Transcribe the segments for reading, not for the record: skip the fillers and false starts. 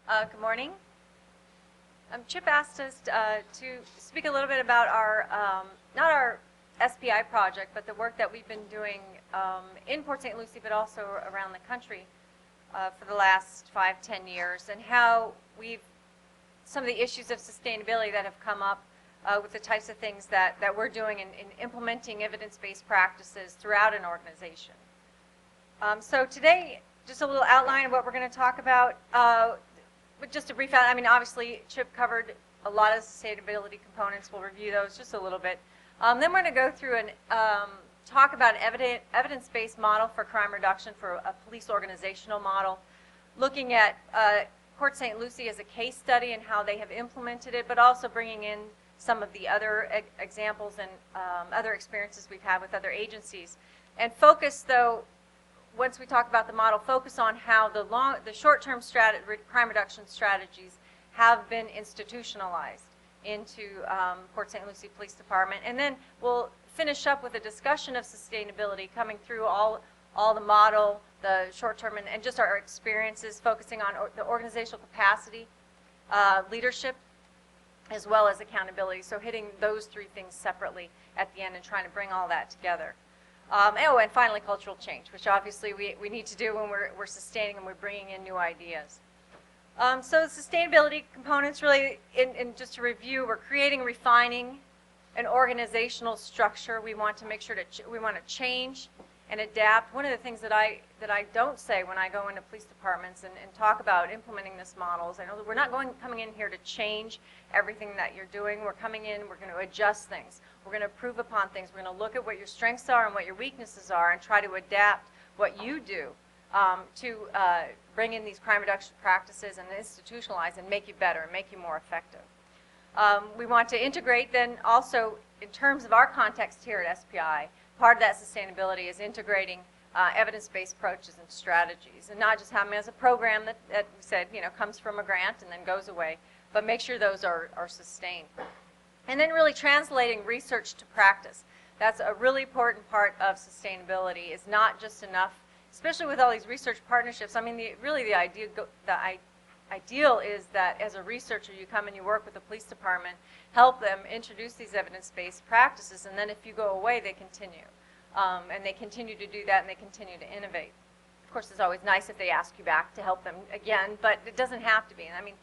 Good morning. Chip asked us to speak a little bit about our, not our SPI project, but the work that we've been doing in Port St. Lucie, but also around the country for the last 5-10 years, and how some of the issues of sustainability that have come up with the types of things that we're doing in implementing evidence-based practices throughout an organization. So today, just a little outline of what we're going to talk about. But just a brief outline, I mean, obviously, Chip covered a lot of sustainability components. We'll review those just a little bit. Then we're going to go through and talk about an evidence-based model for crime reduction for a police organizational model, looking at Port St. Lucie as a case study and how they have implemented it, but also bringing in some of the other examples and other experiences we've had with other agencies. And focus, though, once we talk about the model, focus on how the short-term crime reduction strategies have been institutionalized into Port St. Lucie Police Department. And then we'll finish up with a discussion of sustainability coming through all the model, the short-term, and just our experiences, focusing on the organizational capacity, leadership, as well as accountability. So hitting those three things separately at the end and trying to bring all that together. And finally, cultural change, which obviously we need to do when we're sustaining and we're bringing in new ideas. So sustainability components, really, in just to review, we're creating, refining an organizational structure. We want to make sure we want to change and adapt. One of the things that I don't say when I go into police departments and talk about implementing this model is I know that we're not coming in here to change everything that you're doing. We're coming in, we're going to adjust things. We're going to improve upon things. We're going to look at what your strengths are and what your weaknesses are and try to adapt what you do to bring in these crime reduction practices and institutionalize and make you better and make you more effective. We want to integrate then also in terms of our context here at SPI, part of that sustainability is integrating evidence-based approaches and strategies, and not just having as a program that we said, comes from a grant and then goes away, but make sure those are sustained. And then really translating research to practice. That's a really important part of sustainability. It's not just enough, especially with all these research partnerships. I mean, the ideal is that as a researcher, you come and you work with the police department, help them introduce these evidence-based practices, and then if you go away, they continue. And they continue to do that, and they continue to innovate. Of course, it's always nice if they ask you back to help them again, but it doesn't have to be. And I mean,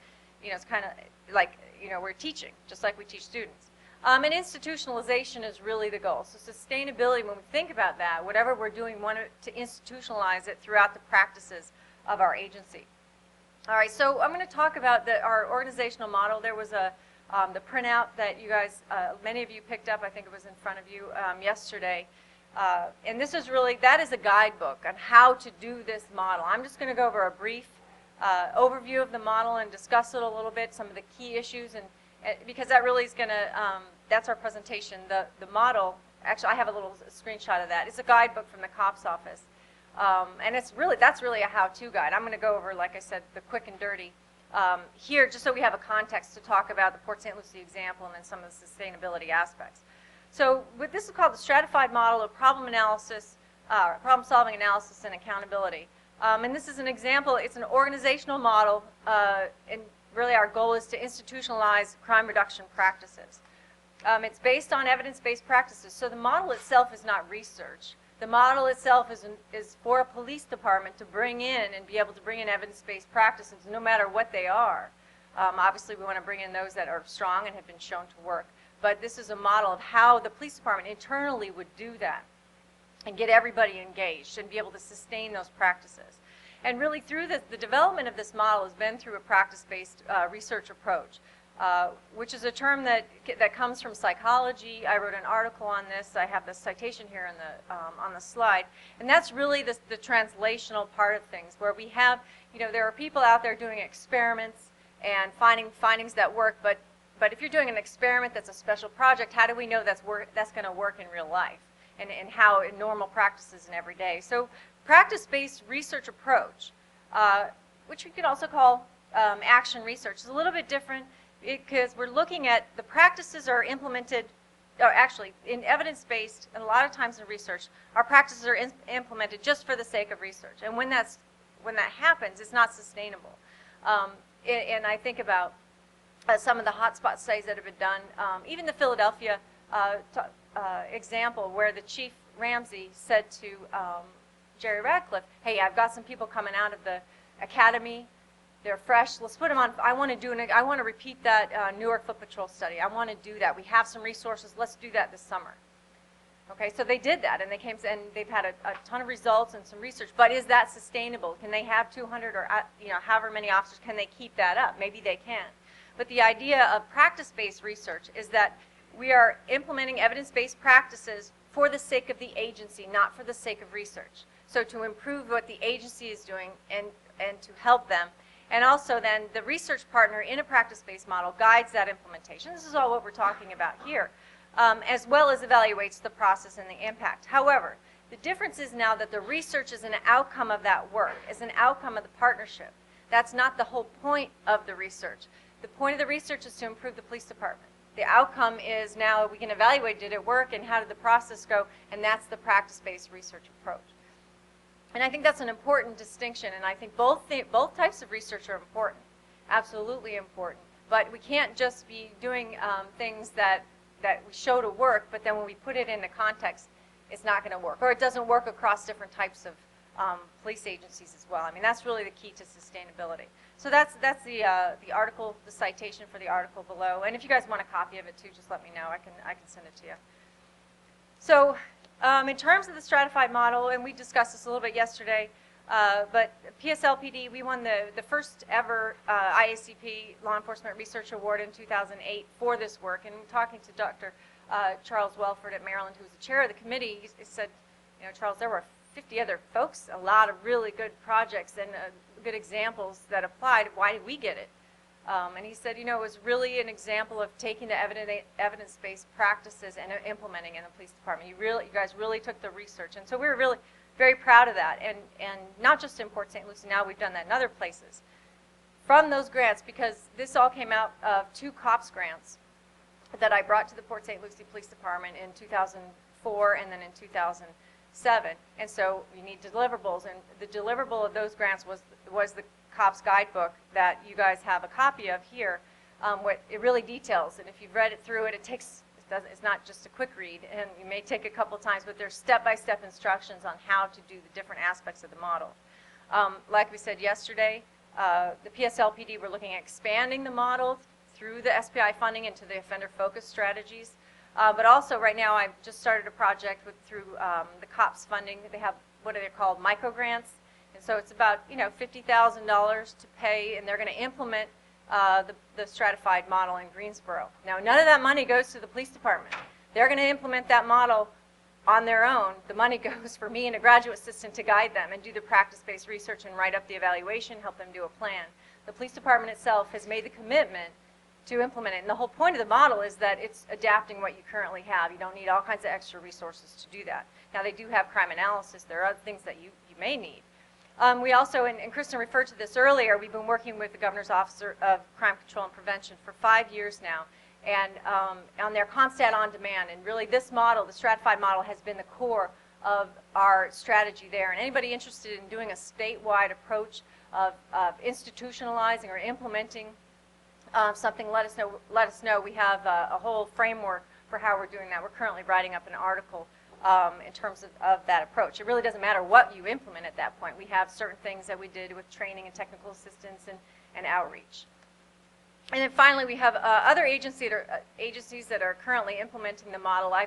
it's kind of like, we're teaching, just like we teach students. And institutionalization is really the goal. So sustainability, when we think about that, whatever we're doing, we want to institutionalize it throughout the practices of our agency. All right, so I'm going to talk about our organizational model. There was the printout that you guys, many of you picked up, I think it was in front of you yesterday. And this is really, that is a guidebook on how to do this model. I'm just going to go over a brief overview of the model and discuss it a little bit, some of the key issues, and because that really is going to, that's our presentation. The model, actually I have a little screenshot of that. It's a guidebook from the COPS office. And that's really a how-to guide. I'm going to go over, like I said, the quick and dirty here, just so we have a context to talk about the Port St. Lucie example and then some of the sustainability aspects. So this is called the Stratified model of problem-solving analysis and accountability. And this is an example. It's an organizational model, and really our goal is to institutionalize crime reduction practices. It's based on evidence-based practices. So the model itself is not research. The model itself is for a police department to bring in and be able to bring in evidence-based practices no matter what they are. Obviously, we want to bring in those that are strong and have been shown to work. But this is a model of how the police department internally would do that and get everybody engaged and be able to sustain those practices. And really through the development of this model has been through a practice-based research approach, which is a term that comes from psychology. I wrote an article on this. I have the citation here on the slide. And that's really the translational part of things, where we have, there are people out there doing experiments and finding findings that work, but if you're doing an experiment that's a special project, how do we know that's going to work in real life and how in normal practices in every day? So practice-based research approach, which we could also call action research, is a little bit different because we're looking at the practices are implemented, or actually in evidence-based, and a lot of times in research, our practices are implemented just for the sake of research. And when that happens, it's not sustainable. and I think about some of the hotspot studies that have been done, even the Philadelphia example where the Chief Ramsey said to Jerry Radcliffe, hey, I've got some people coming out of the academy. They're fresh. Let's put them on. I want to repeat that Newark Foot Patrol study. I want to do that. We have some resources. Let's do that this summer. Okay, so they did that, and they came and they've had a ton of results and some research. But is that sustainable? Can they have 200 or however many officers? Can they keep that up? Maybe they can. But the idea of practice-based research is that we are implementing evidence-based practices for the sake of the agency, not for the sake of research. So to improve what the agency is doing and to help them. And also then the research partner in a practice-based model guides that implementation. This is all what we're talking about here, as well as evaluates the process and the impact. However, the difference is now that the research is an outcome of that work, is an outcome of the partnership. That's not the whole point of the research. The point of the research is to improve the police department. The outcome is now we can evaluate, did it work, and how did the process go, and that's the practice-based research approach. And I think that's an important distinction, and I think both types of research are important, absolutely important. But we can't just be doing things that we show to work, but then when we put it into context, it's not going to work, or it doesn't work across different types of police agencies as well. I mean, that's really the key to sustainability. So that's the article, the citation for the article below. And if you guys want a copy of it too, just let me know. I can send it to you. So in terms of the stratified model, and we discussed this a little bit yesterday, but PSLPD, we won the first ever IACP Law Enforcement Research Award in 2008 for this work. And talking to Dr. Charles Welford at Maryland, who's the chair of the committee, he said, Charles, there were 50 other folks, a lot of really good projects and good examples that applied. Why did we get it? And he said, it was really an example of taking the evidence-based practices and implementing in the police department. You guys really took the research, and so we were really very proud of that. And not just in Port St. Lucie. Now we've done that in other places. From those grants, because this all came out of 2 COPS grants that I brought to the Port St. Lucie Police Department in 2004 and then in 2007. And so you need deliverables, and the deliverable of those grants was the COPS guidebook that you guys have a copy of here. What it really details, and if you've read it through it's not just a quick read, and you may take a couple times, but there's step-by-step instructions on how to do the different aspects of the model. Like we said yesterday, the PSLPD, we're looking at expanding the model through the SPI funding into the offender-focused strategies. But also right now I've just started a project through the COPS funding. They have what are they called, microgrants. And so it's about $50,000 to pay, and they're going to implement the stratified model in Greensboro. Now none of that money goes to the police department. They're going to implement that model on their own. The money goes for me and a graduate assistant to guide them and do the practice-based research and write up the evaluation, help them do a plan. The police department itself has made the commitment to implement it. And the whole point of the model is that it's adapting what you currently have. You don't need all kinds of extra resources to do that. Now they do have crime analysis. There are other things that you may need. We also, and Kristen referred to this earlier, we've been working with the Governor's Office of Crime Control and Prevention for 5 years now, and on their CONSTAT on demand. And really this model, the stratified model, has been the core of our strategy there. And anybody interested in doing a statewide approach of institutionalizing or implementing something, let us know. We have a whole framework for how we're doing that. We're currently writing up an article in terms of that approach. It really doesn't matter what you implement at that point. We have certain things that we did with training and technical assistance and outreach. And then finally, we have other agencies that are currently implementing the model. I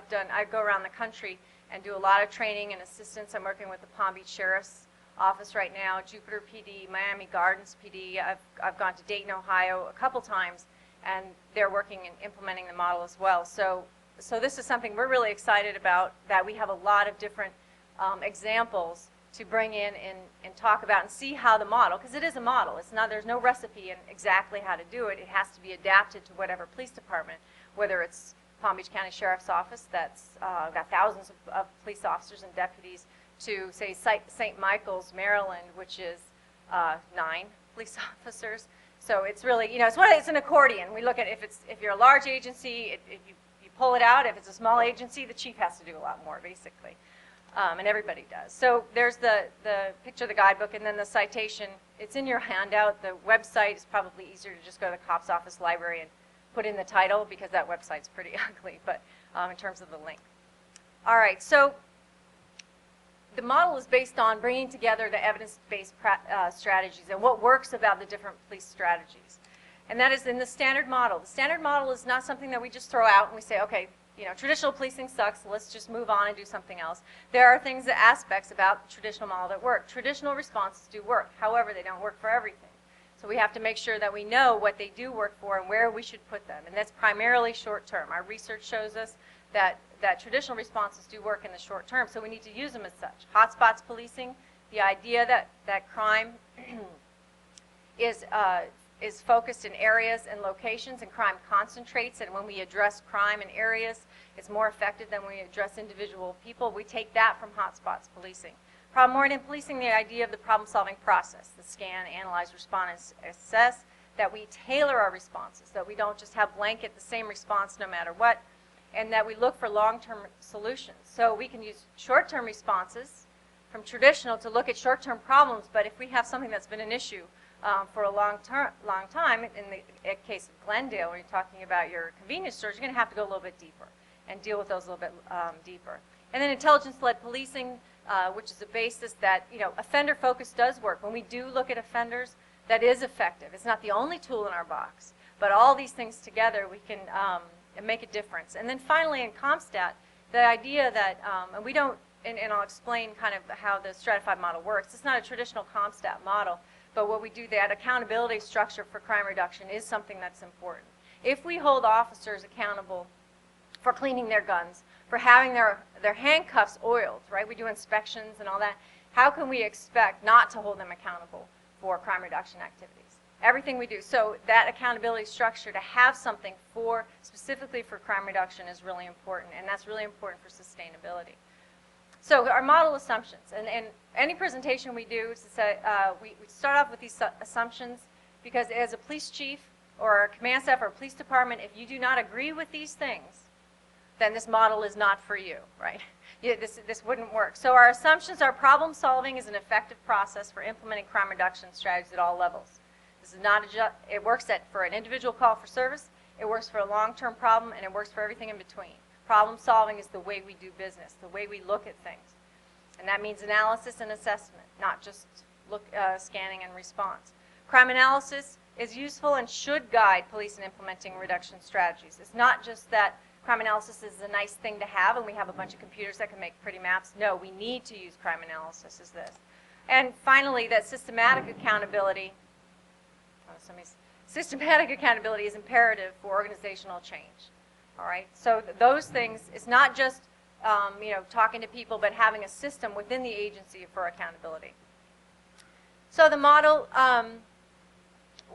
go around the country and do a lot of training and assistance. I'm working with the Palm Beach Sheriff's Office right now, Jupiter PD, Miami Gardens PD. I've gone to Dayton, Ohio a couple times, and they're working and implementing the model as well. So this is something we're really excited about, that we have a lot of different examples to bring in and talk about and see how the model, because it is a model. It's not, there's no recipe in exactly how to do it. It has to be adapted to whatever police department, whether it's Palm Beach County Sheriff's Office that's got thousands of police officers and deputies, to say St. Michael's, Maryland, which is 9 police officers. So it's really, it's an accordion. We look at if you're a large agency, if you pull it out. If it's a small agency, the chief has to do a lot more, basically. And everybody does. So there's the picture of the guidebook, and then the citation. It's in your handout. The website is probably easier to just go to the COPS office library and put in the title, because that website's pretty ugly, but in terms of the link. All right, so the model is based on bringing together the evidence-based strategies and what works about the different police strategies. And that is in the standard model. The standard model is not something that we just throw out and we say, okay, you know, traditional policing sucks, so let's just move on and do something else. There are things, aspects about the traditional model that work. Traditional responses do work. However, they don't work for everything. So we have to make sure that we know what they do work for and where we should put them. And that's primarily short term. Our research shows us that traditional responses do work in the short term, so we need to use them as such. Hotspots policing, the idea that crime is focused in areas and locations, and crime concentrates, and when we address crime in areas, it's more effective than when we address individual people. We take that from hotspots policing. Problem-oriented policing, the idea of the problem-solving process, the scan, analyze, respond, and assess, that we tailor our responses, that we don't just have blanket the same response no matter what, and that we look for long-term solutions. So we can use short-term responses from traditional to look at short-term problems, but if we have something that's been an issue for a long time, in the case of Glendale, when you're talking about your convenience stores, you're going to have to go a little bit deeper and deal with those a little bit deeper. And then intelligence-led policing, which is a basis that, you know, offender focus does work. When we do look at offenders, that is effective. It's not the only tool in our box, but all these things together, we can make a difference. And then finally, in CompStat, the idea that, and we don't, and I'll explain kind of how the stratified model works. It's not a traditional CompStat model, but what we do, that accountability structure for crime reduction is something that's important. If we hold officers accountable for cleaning their guns, for having their handcuffs oiled, right? We do inspections and all that. How can we expect not to hold them accountable for crime reduction activities? Everything we do. So that accountability structure, to have something specifically for crime reduction, is really important, and that's really important for sustainability. So our model assumptions, and any presentation we do, we start off with these assumptions, because as a police chief or a command staff or a police department, if you do not agree with these things, then this model is not for you, right? This wouldn't work. So our assumptions are problem solving is an effective process for implementing crime reduction strategies at all levels. This is not it works for an individual call for service, it works for a long-term problem, and it works for everything in between. Problem solving is the way we do business, the way we look at things. And that means analysis and assessment, not just scanning and response. Crime analysis is useful and should guide police in implementing reduction strategies. It's not just that crime analysis is a nice thing to have and we have a bunch of computers that can make pretty maps. No, we need to use crime analysis as this. And finally, that systematic accountability is imperative for organizational change. All right, so those things, it's not just talking to people, but having a system within the agency for accountability. So the model,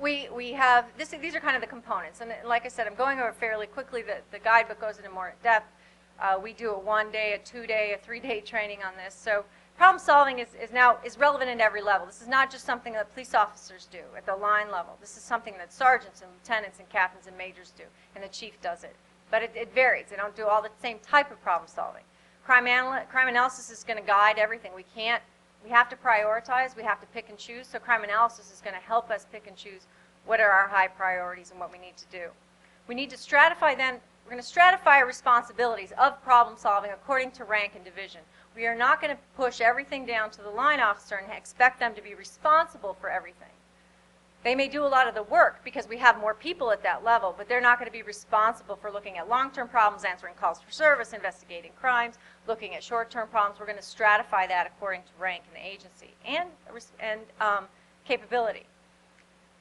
we have, these are kind of the components, and like I said, I'm going over fairly quickly. The guidebook goes into more depth. We do a 1-day, a 2-day, a 3-day training on this. So problem solving is relevant at every level. This is not just something that police officers do at the line level. This is something that sergeants and lieutenants and captains and majors do, and the chief does it. But it varies. They don't do all the same type of problem solving. Crime analysis is going to guide everything. We have to prioritize. We have to pick and choose. So crime analysis is going to help us pick and choose what are our high priorities and what we need to do. We need to stratify then. We're going to stratify our responsibilities of problem solving according to rank and division. We are not going to push everything down to the line officer and expect them to be responsible for everything. They may do a lot of the work because we have more people at that level, but they're not going to be responsible for looking at long-term problems, answering calls for service, investigating crimes, looking at short-term problems. We're going to stratify that according to rank in the agency and capability.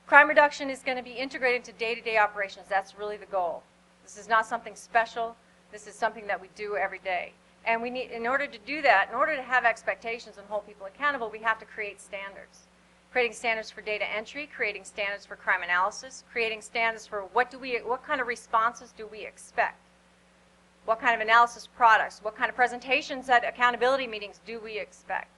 Crime reduction is going to be integrated into day-to-day operations. That's really the goal. This is not something special. This is something that we do every day. And we need, in order to do that, in order to have expectations and hold people accountable, we have to create standards. Creating standards for data entry, creating standards for crime analysis, creating standards for what kind of responses do we expect? What kind of analysis products, what kind of presentations at accountability meetings do we expect?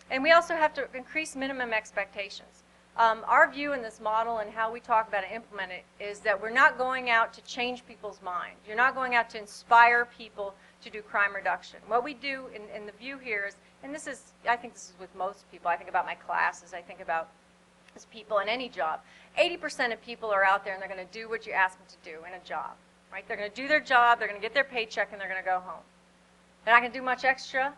And we also have to increase minimum expectations. Our view in this model and how we talk about it and implement it is that we're not going out to change people's minds. You're not going out to inspire people to do crime reduction. What we do in the view here is, and this is, I think this is with most people, I think about my classes, I think about as people in any job, 80% of people are out there and they're going to do what you ask them to do in a job, right? They're going to do their job, they're going to get their paycheck, and they're going to go home. They're not going to do much extra,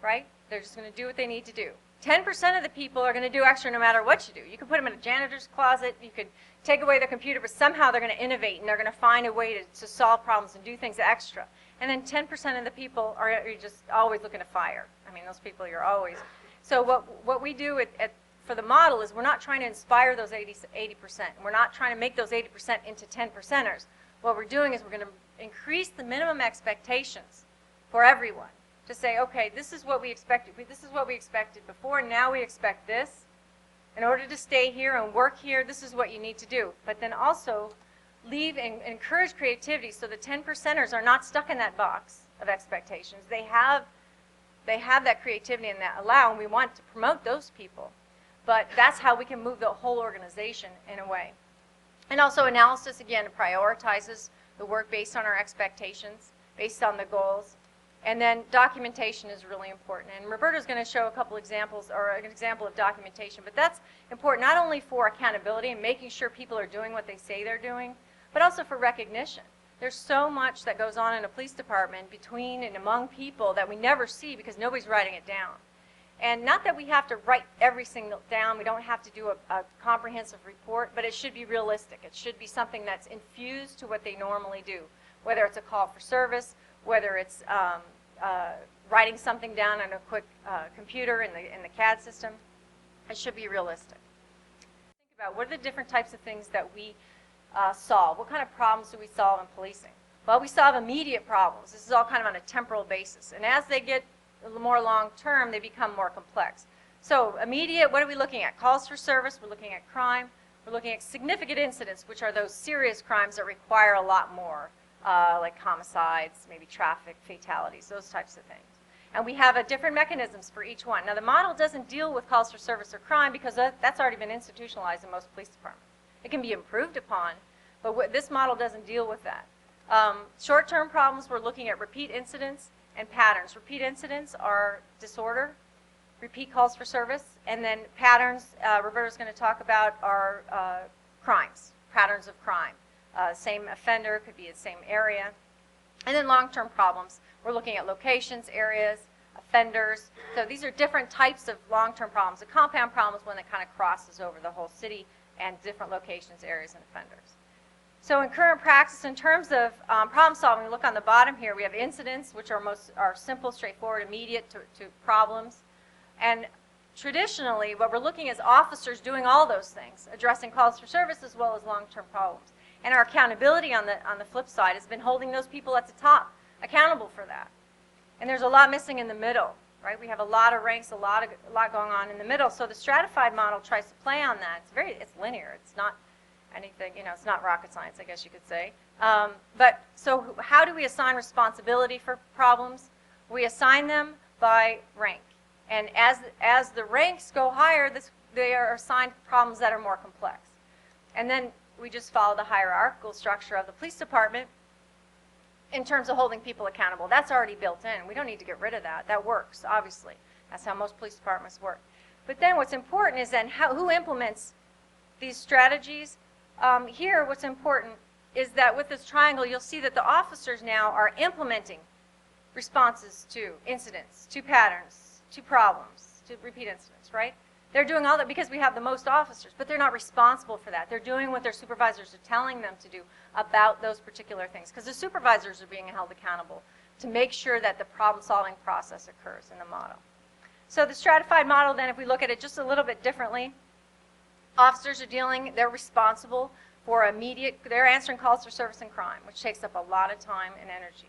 right? They're just going to do what they need to do. 10% of the people are going to do extra no matter what you do. You can put them in a janitor's closet, you could take away their computer, but somehow they're going to innovate and they're going to find a way to solve problems and do things extra. And then 10% of the people are just always looking to fire. I mean, those people you're always. So what we do for the model is we're not trying to inspire those 80%. We're not trying to make those 80% into 10%ers. What we're doing is we're going to increase the minimum expectations for everyone. To say, okay, this is what we expected. This is what we expected before, and now we expect this. In order to stay here and work here, this is what you need to do. But then also leave and encourage creativity so the 10%ers are not stuck in that box of expectations. They have that creativity and that allow, and we want to promote those people. But that's how we can move the whole organization in a way. And also analysis, again, prioritizes the work based on our expectations, based on the goals. And then documentation is really important. And Roberto's going to show a couple examples, or an example of documentation. But that's important not only for accountability and making sure people are doing what they say they're doing, but also for recognition. There's so much that goes on in a police department between and among people that we never see because nobody's writing it down. And not that we have to write every single down. We don't have to do a comprehensive report, but it should be realistic. It should be something that's infused to what they normally do, whether it's a call for service, whether it's writing something down on a quick computer in the CAD system. It should be realistic. Think about what are the different types of things that we solve. What kind of problems do we solve in policing? Well, we solve immediate problems. This is all kind of on a temporal basis. And as they get a little more long-term, they become more complex. So immediate, what are we looking at? Calls for service. We're looking at crime. We're looking at significant incidents, which are those serious crimes that require a lot more. Like homicides, maybe traffic, fatalities, those types of things. And we have different mechanisms for each one. Now, the model doesn't deal with calls for service or crime because that's already been institutionalized in most police departments. It can be improved upon, but this model doesn't deal with that. Short-term problems, we're looking at repeat incidents and patterns. Repeat incidents are disorder, repeat calls for service, and then patterns, Roberto's going to talk about, are crimes, patterns of crime. Same offender, could be the same area. And then long-term problems, we're looking at locations, areas, offenders. So these are different types of long-term problems. A compound problem is one that kind of crosses over the whole city and different locations, areas, and offenders. So in current practice, in terms of problem solving, we look on the bottom here, we have incidents, which are simple, straightforward, immediate to problems. And traditionally, what we're looking at is officers doing all those things, addressing calls for service as well as long-term problems. And our accountability on the flip side has been holding those people at the top accountable for that. And there's a lot missing in the middle, right? We have a lot of ranks, a lot going on in the middle. So the stratified model tries to play on that. It's linear. It's not anything, it's not rocket science, I guess you could say. But so how do we assign responsibility for problems? We assign them by rank. And as the ranks go higher, they are assigned problems that are more complex. And then we just follow the hierarchical structure of the police department in terms of holding people accountable. That's already built in. We don't need to get rid of that. That works, obviously. That's how most police departments work. But then what's important is then who implements these strategies. Here, what's important is that with this triangle, you'll see that the officers now are implementing responses to incidents, to patterns, to problems, to repeat incidents, right? They're doing all that because we have the most officers, but they're not responsible for that. They're doing what their supervisors are telling them to do about those particular things, because the supervisors are being held accountable to make sure that the problem-solving process occurs in the model. So the stratified model, then, if we look at it just a little bit differently, officers are they're responsible for they're answering calls for service and crime, which takes up a lot of time and energy.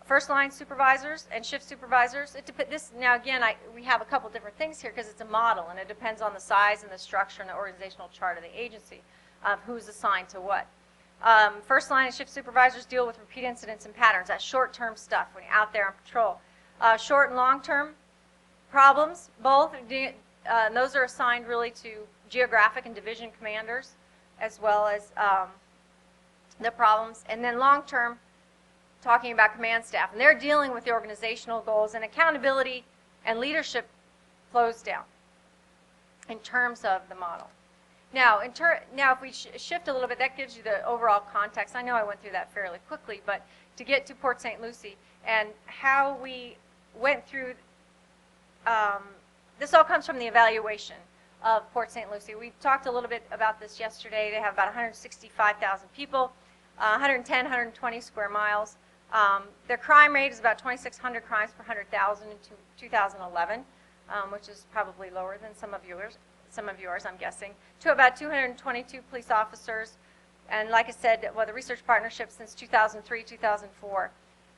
First-line supervisors and shift supervisors, now again, we have a couple different things here because it's a model, and it depends on the size and the structure and the organizational chart of the agency of who's assigned to what. First-line and shift supervisors deal with repeat incidents and patterns. That's short-term stuff when you're out there on patrol. Short and long-term problems, both, and those are assigned really to geographic and division commanders, as well as the problems. And then long-term, talking about command staff, and they're dealing with the organizational goals, and accountability and leadership flows down in terms of the model. Now, if we shift a little bit, that gives you the overall context. I know I went through that fairly quickly, but to get to Port St. Lucie and how we went through, this all comes from the evaluation of Port St. Lucie. We talked a little bit about this yesterday. They have about 165,000 people, 110, 120 square miles. Their crime rate is about 2,600 crimes per 100,000 in 2011, which is probably lower than some of yours, I'm guessing, to about 222 police officers. And like I said, well, the research partnership since 2003, 2004.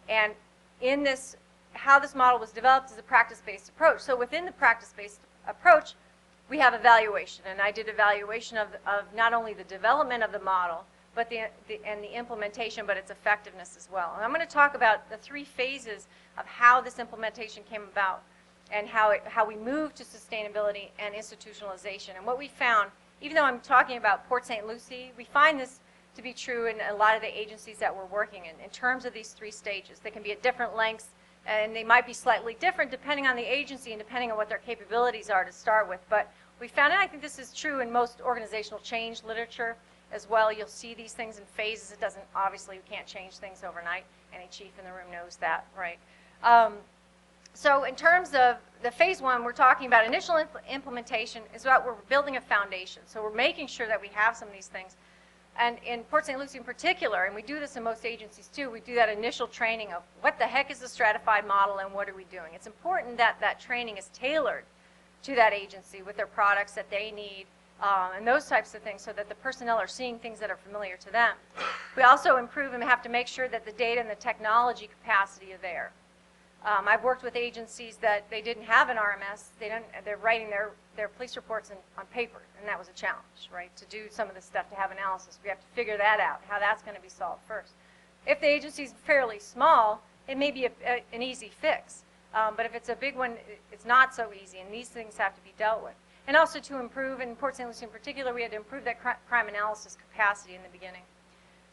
And in this, how this model was developed is a practice-based approach. So within the practice-based approach, we have evaluation. And I did evaluation of not only the development of the model, but the implementation, but its effectiveness as well. And I'm going to talk about the 3 phases of how this implementation came about and how we moved to sustainability and institutionalization. And what we found, even though I'm talking about Port St. Lucie, we find this to be true in a lot of the agencies that we're working in terms of these 3 stages. They can be at different lengths, and they might be slightly different depending on the agency and depending on what their capabilities are to start with. But we found, and I think this is true in most organizational change literature as well. You'll see these things in phases. It doesn't, obviously, you can't change things overnight. Any chief in the room knows that, right? So in terms of the phase 1, we're talking about initial implementation is about we're building a foundation. So we're making sure that we have some of these things. And in Port St. Lucie in particular, and we do this in most agencies too, we do that initial training of what the heck is the stratified model and what are we doing. It's important that that training is tailored to that agency with their products that they need and those types of things so that the personnel are seeing things that are familiar to them. We also improve and have to make sure that the data and the technology capacity are there. I've worked with agencies that they didn't have an RMS. They're writing their police reports on paper, and that was a challenge, right? To do some of this stuff, to have analysis, we have to figure that out, how that's going to be solved first. If the agency is fairly small, it may be an easy fix. But if it's a big one, it's not so easy, and these things have to be dealt with. And also to improve, in Port St. Lucie in particular, we had to improve that crime analysis capacity in the beginning.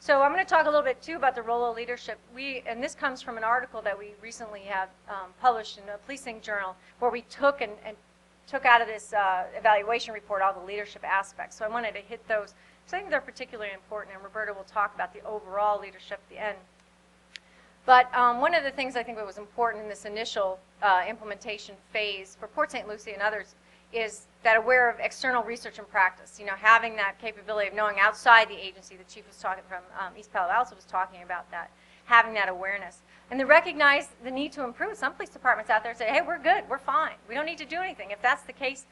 So I'm going to talk a little bit, too, about the role of leadership. And this comes from an article that we recently have published in a policing journal where we took and took out of this evaluation report all the leadership aspects. So I wanted to hit those because I think they're particularly important, and Roberto will talk about the overall leadership at the end. But one of the things I think that was important in this initial implementation phase for Port St. Lucie and others is that aware of external research and practice, having that capability of knowing outside the agency. The chief was talking from East Palo Alto was talking about that, having that awareness. And to recognize the need to improve. Some police departments out there say, hey, we're good, we're fine. We don't need to do anything. If that's the case,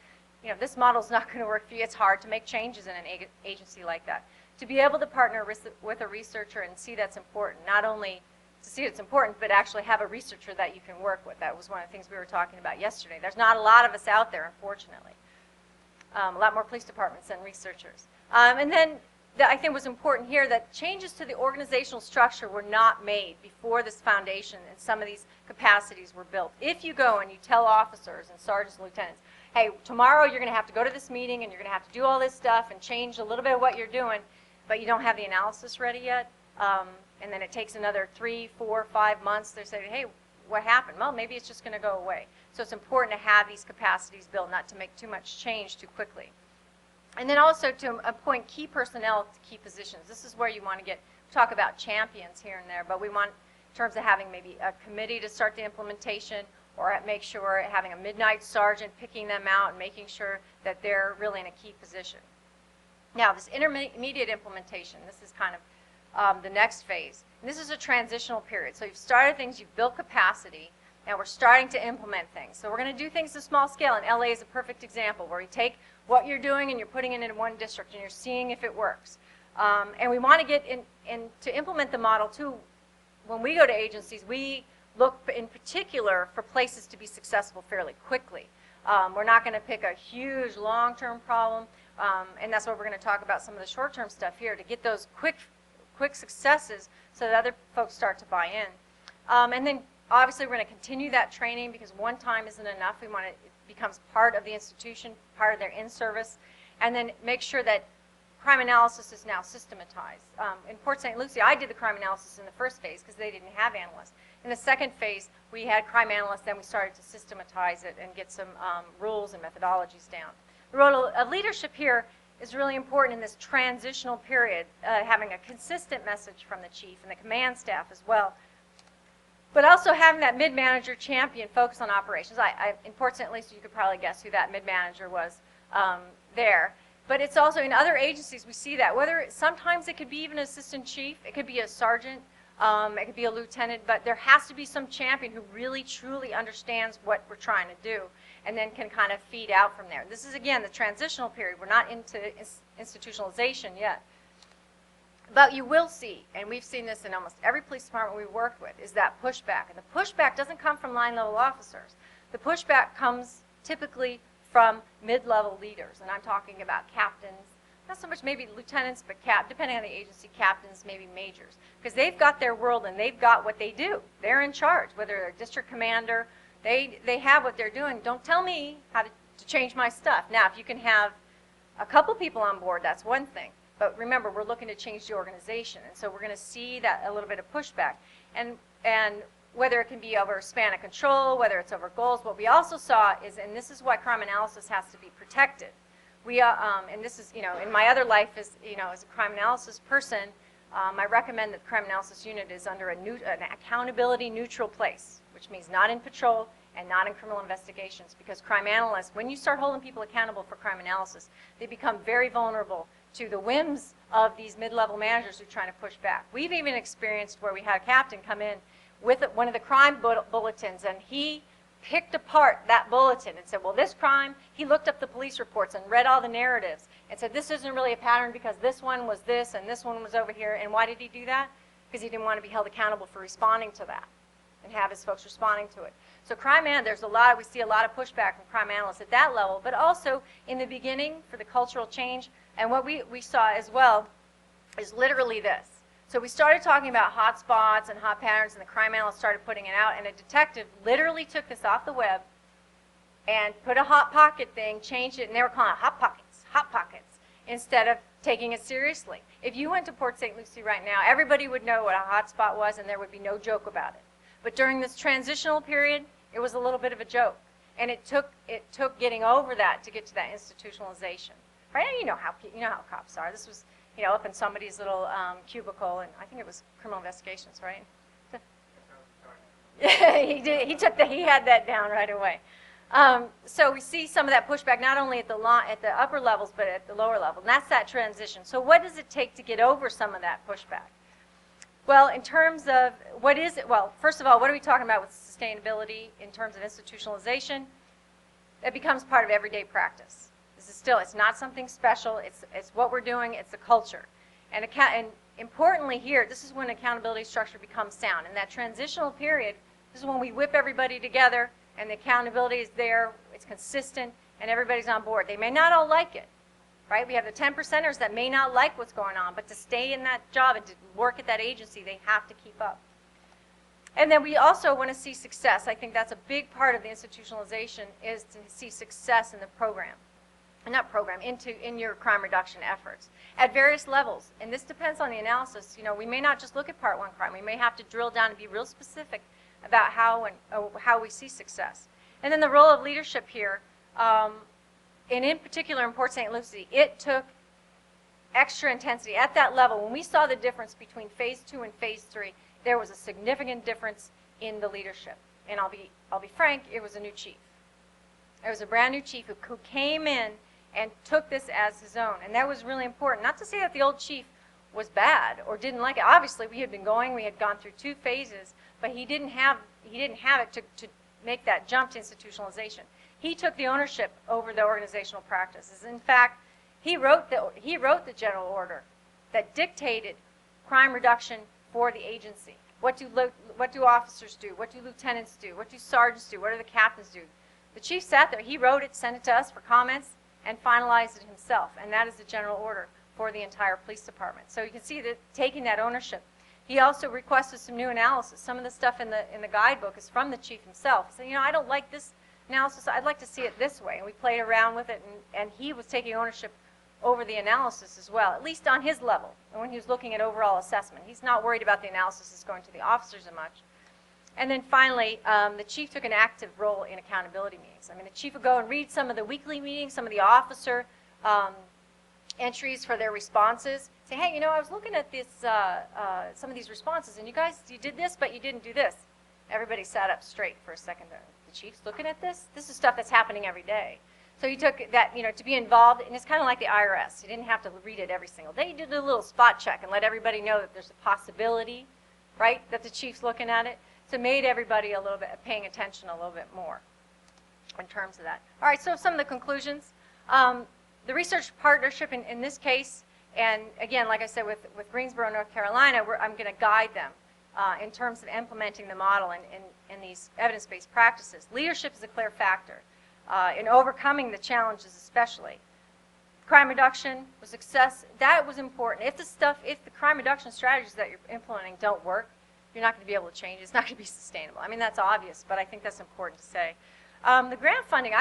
this model's not going to work for you. It's hard to make changes in an agency like that. To be able to partner with a researcher and see that's important, not only to see it's important, but actually have a researcher that you can work with. That was one of the things we were talking about yesterday. There's not a lot of us out there, unfortunately. A lot more police departments than researchers. And then I think was important here that changes to the organizational structure were not made before this foundation and some of these capacities were built. If you go and you tell officers and sergeants and lieutenants, hey, tomorrow you're going to have to go to this meeting and you're going to have to do all this stuff and change a little bit of what you're doing, but you don't have the analysis ready yet, and then it takes another 3, 4, 5 months, they're saying, hey, what happened? Well, maybe it's just going to go away. So it's important to have these capacities built, not to make too much change too quickly. And then also to appoint key personnel to key positions. This is where you want to talk about champions here and there, but we want, in terms of having maybe a committee to start the implementation, or make sure having a midnight sergeant, picking them out and making sure that they're really in a key position. Now, this intermediate implementation, this is kind of the next phase. And this is a transitional period. So you've started things, you've built capacity, and we're starting to implement things. So we're going to do things at a small scale, and LA is a perfect example where you take what you're doing and you're putting it in one district and you're seeing if it works. And we want to get in to implement the model too. When we go to agencies, we look in particular for places to be successful fairly quickly. We're not going to pick a huge long-term problem, and that's what we're going to talk about some of the short-term stuff here to get those quick successes so that other folks start to buy in. And then obviously we're going to continue that training because one time isn't enough. We want it becomes part of the institution, part of their in-service, and then make sure that crime analysis is now systematized. In Port St. Lucie, I did the crime analysis in the first phase because they didn't have analysts. In the second phase, we had crime analysts, then we started to systematize it and get some rules and methodologies down. The role of leadership here is really important in this transitional period, having a consistent message from the chief and the command staff as well. But also having that mid-manager champion focus on operations. In Port St. Lucie, you could probably guess who that mid-manager was there. But it's also in other agencies we see that. Sometimes it could be even an assistant chief, it could be a sergeant, it could be a lieutenant, but there has to be some champion who really truly understands what we're trying to do and then can kind of feed out from there. This is, again, the transitional period. We're not into institutionalization yet. But you will see, and we've seen this in almost every police department we've worked with, is that pushback. And the pushback doesn't come from line-level officers. The pushback comes typically from mid-level leaders, and I'm talking about captains, not so much maybe lieutenants, but depending on the agency, captains, maybe majors, because they've got their world and they've got what they do. They're in charge, whether they're a district commander, they have what they're doing. Don't tell me how to change my stuff. Now, if you can have a couple people on board, that's one thing. But remember, we're looking to change the organization, and so we're going to see that a little bit of pushback. And whether it can be over span of control, whether it's over goals, what we also saw is, and this is why crime analysis has to be protected. And this is, in my other life as a crime analysis person, I recommend that the crime analysis unit is under an accountability neutral place, which means not in patrol and not in criminal investigations, because crime analysts, when you start holding people accountable for crime analysis, they become very vulnerable to the whims of these mid-level managers who are trying to push back. We've even experienced where we had a captain come in with one of the crime bulletins, and he picked apart that bulletin and said, well, this crime, he looked up the police reports and read all the narratives and said, this isn't really a pattern because this one was this and this one was over here. And why did he do that? Because he didn't want to be held accountable for responding to that and have his folks responding to it. So we see a lot of pushback from crime analysts at that level, but also in the beginning for the cultural change. And what we saw as well is literally this. So we started talking about hot spots and hot patterns, and the crime analyst started putting it out, and a detective literally took this off the web and put a hot pocket thing, changed it, and they were calling it hot pockets, instead of taking it seriously. If you went to Port St. Lucie right now, everybody would know what a hot spot was, and there would be no joke about it. But during this transitional period, it was a little bit of a joke, and it took getting over that to get to that institutionalization. Right? You know how cops are. This was up in somebody's little cubicle, and I think it was criminal investigations, right? He had that down right away. So we see some of that pushback not only at the upper levels, but at the lower level, and that's that transition. So what does it take to get over some of that pushback? Well, in terms of what is it? Well, first of all, what are we talking about with sustainability in terms of institutionalization? It becomes part of everyday practice. It's not something special. It's what we're doing. It's the culture. And importantly here, this is when accountability structure becomes sound. In that transitional period, this is when we whip everybody together and the accountability is there, it's consistent, and everybody's on board. They may not all like it, right? We have the 10%ers that may not like what's going on, but to stay in that job and to work at that agency, they have to keep up. And then we also want to see success. I think that's a big part of the institutionalization, is to see success in the program. In your crime reduction efforts at various levels. And this depends on the analysis. We may not just look at part one crime. We may have to drill down and be real specific about how we see success. And then the role of leadership here, and in particular in Port St. Lucie, it took extra intensity at that level. When we saw the difference between phase 2 and phase 3, there was a significant difference in the leadership. And I'll be frank, it was a new chief. It was a brand new chief who came in and took this as his own. And that was really important. Not to say that the old chief was bad or didn't like it. Obviously, we had gone through 2 phases, but he didn't have it to make that jump to institutionalization. He took the ownership over the organizational practices. In fact, he wrote the general order that dictated crime reduction for the agency. What do officers do? What do lieutenants do? What do sergeants do? What do the captains do? The chief sat there, he wrote it, sent it to us for comments, and finalized it himself. And that is the general order for the entire police department. So you can see that taking that ownership. He also requested some new analysis. Some of the stuff in the guidebook is from the chief himself. He said, I don't like this analysis. I'd like to see it this way. And we played around with it, and he was taking ownership over the analysis as well, at least on his level, and when he was looking at overall assessment. He's not worried about the analysis that's going to the officers as much. And then finally, the chief took an active role in accountability meetings. I mean, the chief would go and read some of the weekly meetings, some of the officer entries for their responses. Say, hey, you know, I was looking at this, some of these responses, and you guys, you did this, but you didn't do this. Everybody sat up straight for a second. The chief's looking at this? This is stuff that's happening every day. So he took that, you know, to be involved, and it's kind of like the IRS. You didn't have to read it every single day. You did a little spot check and let everybody know that there's a possibility, right, that the chief's looking at it. So it made everybody a little bit paying attention a little bit more in terms of that. All right, so some of the conclusions. The research partnership in this case, and again, like I said, with Greensboro, North Carolina, I'm going to guide them in terms of implementing the model in these evidence-based practices. Leadership is a clear factor in overcoming the challenges especially. Crime reduction was success. That was important. If the crime reduction strategies that you're implementing don't work, you're not going to be able to change it. It's not going to be sustainable. I mean, that's obvious, but I think that's important to say. The grant funding,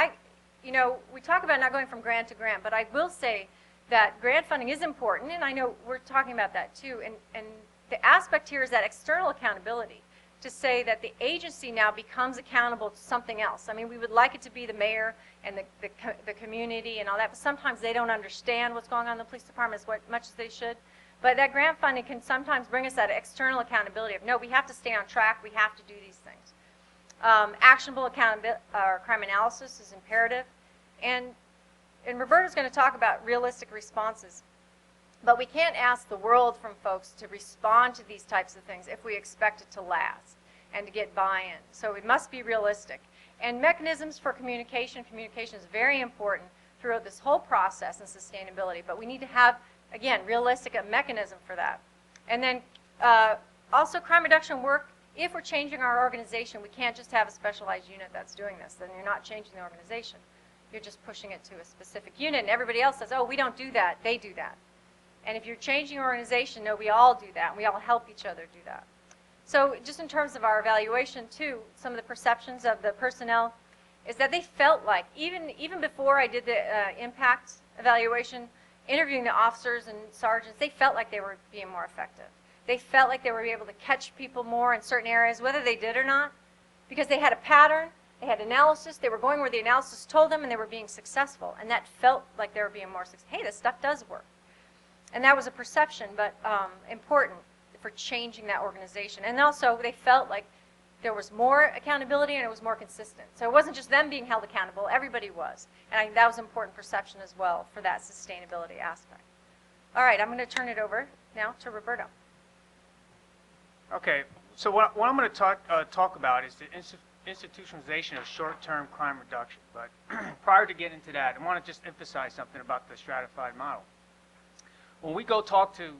you know, we talk about not going from grant to grant, but I will say that grant funding is important, and I know we're talking about that too. And the aspect here is that external accountability, to say that the agency now becomes accountable to something else. I mean, we would like it to be the mayor and the community and all that, but sometimes they don't understand what's going on in the police department as much as they should. But that grant funding can sometimes bring us that external accountability of, no, we have to stay on track, we have to do these things. Actionable accountability or crime analysis is imperative. And Roberto's going to talk about realistic responses. But we can't ask the world from folks to respond to these types of things if we expect it to last and to get buy-in. So it must be realistic. And mechanisms for communication. Communication is very important throughout this whole process and sustainability. But we need to have, again, realistic mechanism for that. And then also crime reduction work. If we're changing our organization, we can't just have a specialized unit that's doing this. Then you're not changing the organization. You're just pushing it to a specific unit. And everybody else says, oh, we don't do that. They do that. And if you're changing your organization, no, we all do that. We all help each other do that. So just in terms of our evaluation, too, some of the perceptions of the personnel is that they felt like, even before I did the impact evaluation, interviewing the officers and sergeants, they felt like they were being more effective. They felt like they were able to catch people more in certain areas, whether they did or not, because they had a pattern, they had analysis, they were going where the analysis told them, and they were being successful. And that felt like they were being more successful. Hey, this stuff does work. And that was a perception, but important for changing that organization. And also, they felt like there was more accountability and it was more consistent. So it wasn't just them being held accountable, everybody was. And I think that was an important perception as well for that sustainability aspect. All right, I'm going to turn it over now to Roberto. Okay, so what I'm going to talk about is the institutionalization of short-term crime reduction. But prior to getting into that, I want to just emphasize something about the stratified model. When we go talk to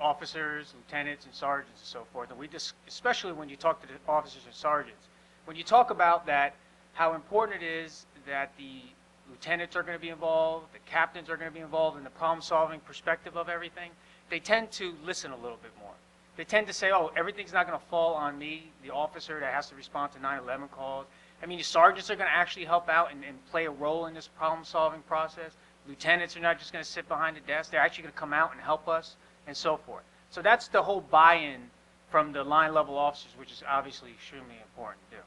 officers, lieutenants, and sergeants and so forth, and especially when you talk to the officers and sergeants, when you talk about that, how important it is that the lieutenants are going to be involved, the captains are going to be involved in the problem-solving perspective of everything, they tend to listen a little bit more. They tend to say, oh, everything's not going to fall on me, the officer that has to respond to 9/11 calls. I mean, the sergeants are going to actually help out and play a role in this problem-solving process. Lieutenants are not just going to sit behind the desk. They're actually going to come out and help us and so forth. So that's the whole buy-in from the line-level officers, which is obviously extremely important to do.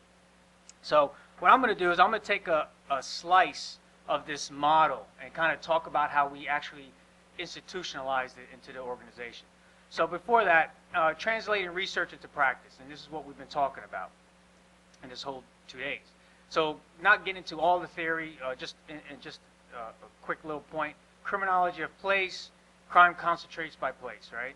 So what I'm going to do is I'm going to take a slice of this model and kind of talk about how we actually institutionalized it into the organization. So before that, translating research into practice, and this is what we've been talking about in this whole 2 days. So not getting into all the theory, just a quick little point. Criminology of place, crime concentrates by place, right?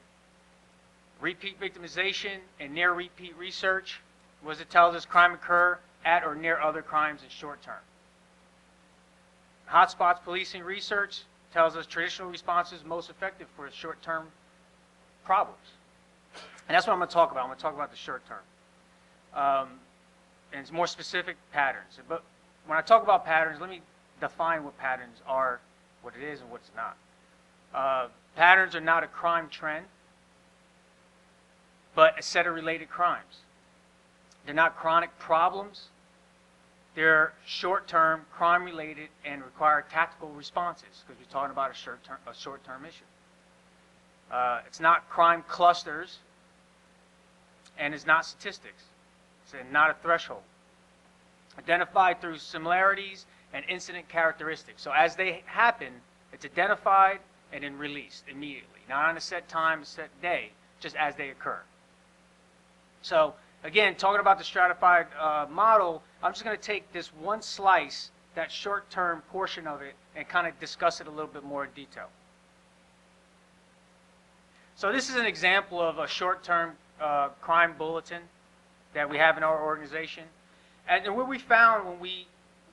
Repeat victimization and near repeat research, what it tells us, crime occur at or near other crimes in short term. Hotspots policing research tells us traditional responses most effective for short term problems. And that's what I'm going to talk about. I'm going to talk about the short term. And it's more specific patterns. But when I talk about patterns, let me define what patterns are, what it is and what it's not. Patterns are not a crime trend, but a set of related crimes. They're not chronic problems, They're short-term, crime-related, and require tactical responses because we're talking about a short-term issue. It's not crime clusters, and it's not statistics. It's not a threshold. Identified through similarities and incident characteristics. So as they happen, it's identified and then released immediately. Not on a set time, a set day, just as they occur. So again, talking about the stratified model, I'm just going to take this one slice, that short-term portion of it, and kind of discuss it a little bit more in detail. So this is an example of a short-term crime bulletin that we have in our organization. And what we found when we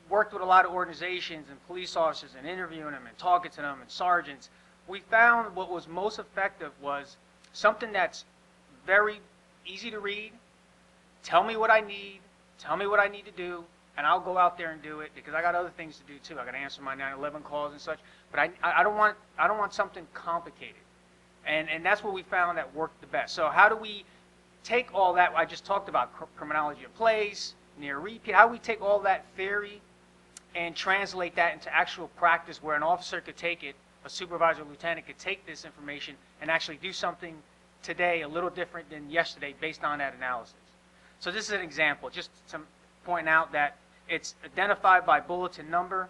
worked with a lot of organizations and police officers and interviewing them and talking to them and sergeants, we found what was most effective was something that's very easy to read. Tell me what I need to do, and I'll go out there and do it because I got other things to do too. I got to answer my 911 calls and such. But I don't want something complicated. And that's what we found that worked the best. So how do we take all that I just talked about, criminology of place, near repeat, how do we take all that theory and translate that into actual practice where an officer could take it, a supervisor or lieutenant could take this information and actually do something today a little different than yesterday based on that analysis. So this is an example, just to point out that it's identified by bulletin number.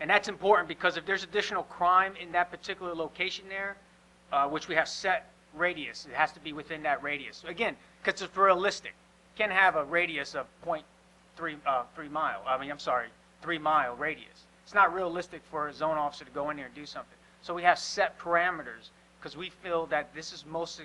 And that's important because if there's additional crime in that particular location there, which we have set radius, it has to be within that radius. Again, because it's realistic. You can't have a radius of 3 mile radius. It's not realistic for a zone officer to go in there and do something. So we have set parameters because we feel that this is most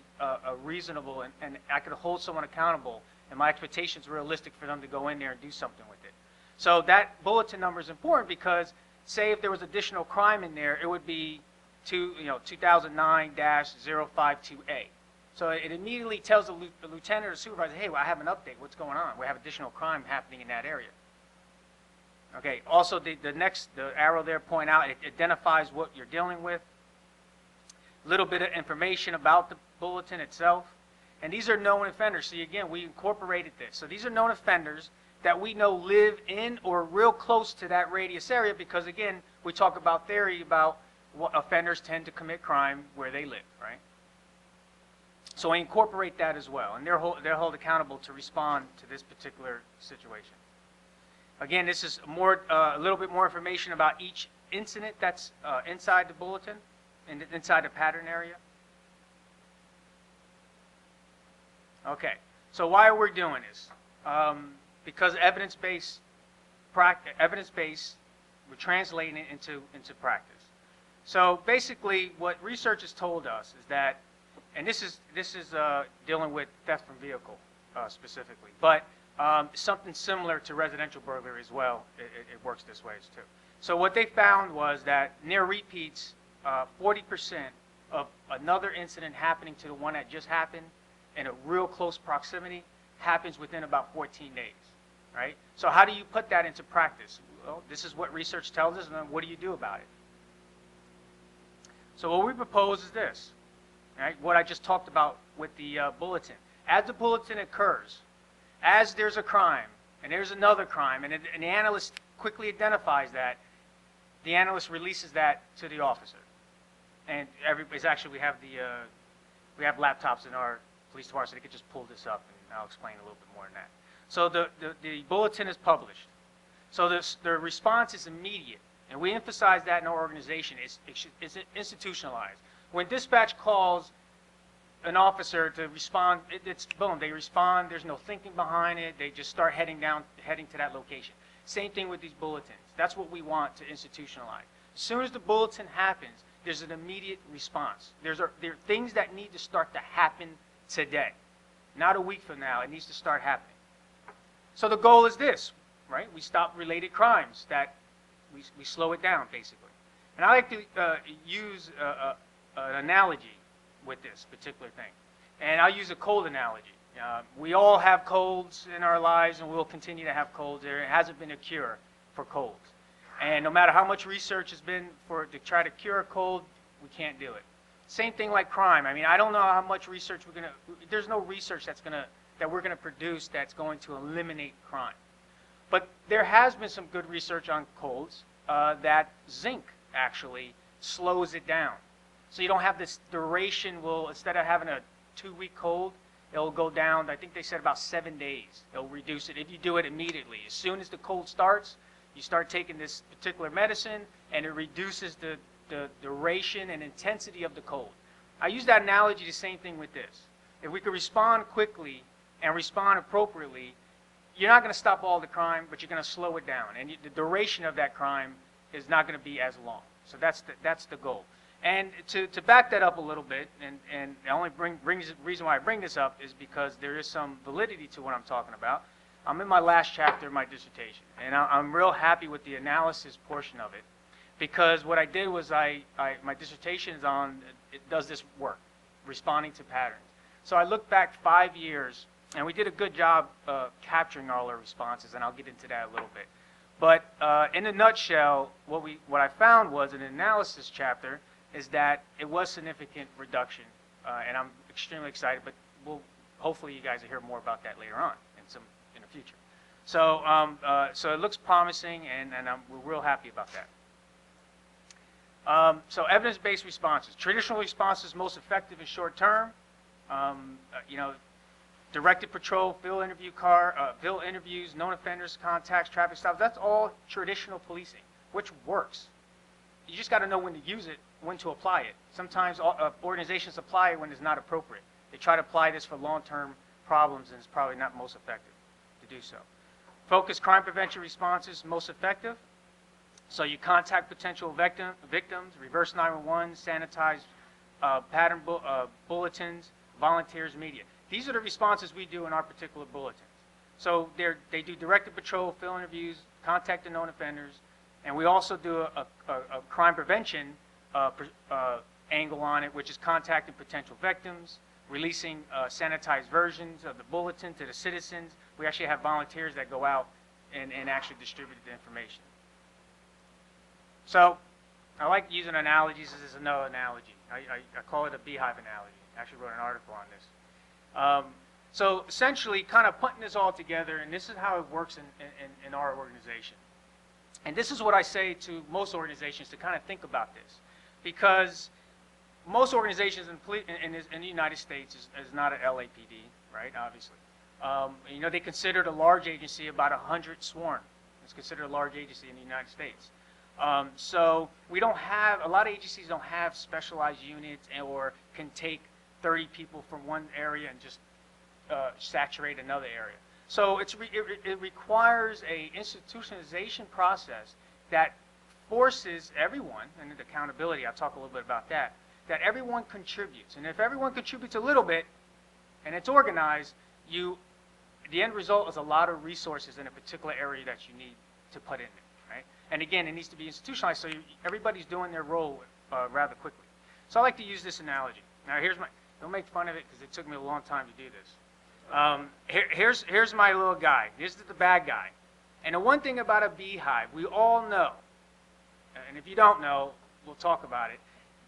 reasonable and I could hold someone accountable and my expectation is realistic for them to go in there and do something with it. So that bulletin number is important because say if there was additional crime in there, it would be 2009-052A. So it immediately tells the lieutenant or supervisor, hey, well, I have an update. What's going on? We have additional crime happening in that area. Okay, also the arrow there point out, it identifies what you're dealing with. A little bit of information about the bulletin itself. And these are known offenders. See, again, we incorporated this. So these are known offenders that we know live in or real close to that radius area because, again, we talk about theory about what offenders tend to commit crime where they live, right? So we incorporate that as well, and they're held accountable to respond to this particular situation. Again, this is a little bit more information about each incident that's inside the bulletin and inside the pattern area. Okay, so why are we doing this? Because evidence-based, we're translating it into practice. So basically, what research has told us is that, and this is dealing with theft from vehicle specifically, but something similar to residential burglary as well. It works this way too. So what they found was that near repeats, 40% of another incident happening to the one that just happened in a real close proximity happens within about 14 days, right? So how do you put that into practice? Well, this is what research tells us, and then what do you do about it? So what we propose is this, right? What I just talked about with the bulletin. As the bulletin occurs, as there's a crime, and there's another crime, and the analyst quickly identifies that, the analyst releases that to the officer. And we have laptops in our police department, so they could just pull this up, and I'll explain a little bit more than that. So the bulletin is published. So the response is immediate, and we emphasize that in our organization. It's institutionalized. When dispatch calls an officer to respond, it's boom, they respond. There's no thinking behind it. They just start heading to that location. Same thing with these bulletins. That's what we want to institutionalize. As soon as the bulletin happens, there's an immediate response. There are things that need to start to happen today. Not a week from now, it needs to start happening. So the goal is this, right? We stop related crimes, that we slow it down, basically. And I like to use an analogy with this particular thing. And I'll use a cold analogy. We all have colds in our lives, and we'll continue to have colds. There hasn't been a cure for colds. And no matter how much research has been to try to cure a cold, we can't do it. Same thing like crime. I mean, I don't know how much research there's no research that we're going to produce that's going to eliminate crime. But there has been some good research on colds that zinc actually slows it down. So you don't have this duration. Instead of having a 2-week cold, it'll go down, I think they said about 7 days. It'll reduce it if you do it immediately. As soon as the cold starts, you start taking this particular medicine, and it reduces the duration and intensity of the cold. I use that analogy, the same thing with this. If we could respond quickly and respond appropriately, you're not going to stop all the crime, but you're going to slow it down. And the duration of that crime is not going to be as long. So that's the goal. And to back that up a little bit, and the only reason why I bring this up is because there is some validity to what I'm talking about. I'm in my last chapter of my dissertation, and I'm real happy with the analysis portion of it, because what I did was my dissertation is on, it does this work, responding to patterns. So I looked back 5 years, and we did a good job capturing all our responses, and I'll get into that a little bit. But in a nutshell, what I found was in an analysis chapter is that it was significant reduction, and I'm extremely excited, but hopefully you guys will hear more about that later on in the future. So, so it looks promising, and we're real happy about that. So evidence-based responses. Traditional responses most effective in short term. Directed patrol, field interviews, known offenders, contacts, traffic stops. That's all traditional policing, which works. You just got to know when to use it, when to apply it. Sometimes organizations apply it when it's not appropriate. They try to apply this for long-term problems, and it's probably not most effective to do so. Focused crime prevention responses, most effective. So you contact potential victims, reverse 911, sanitize pattern bulletins, volunteers, media. These are the responses we do in our particular bulletins. So they do directed patrol, field interviews, contact the known offenders, and we also do a crime prevention angle on it, which is contacting potential victims, releasing sanitized versions of the bulletin to the citizens. We actually have volunteers that go out and actually distribute the information. So I like using analogies. This is another analogy. I call it a beehive analogy. I actually wrote an article on this. So essentially, kind of putting this all together, and this is how it works in our organization. And this is what I say to most organizations to kind of think about this, because most organizations in the United States is not an LAPD, right? Obviously, they consider it a large agency, about 100 sworn. It's considered a large agency in the United States. So we don't have, a lot of agencies don't have specialized units or can take 30 people from one area and just saturate another area. So it requires a institutionalization process that forces everyone, and accountability, I'll talk a little bit about that everyone contributes. And if everyone contributes a little bit and it's organized, the end result is a lot of resources in a particular area that you need to put in there, right? And again, it needs to be institutionalized so everybody's doing their role rather quickly. So I like to use this analogy. Now don't make fun of it because it took me a long time to do this. Here's my little guy. This is the bad guy. And the one thing about a beehive, we all know, and if you don't know, we'll talk about it,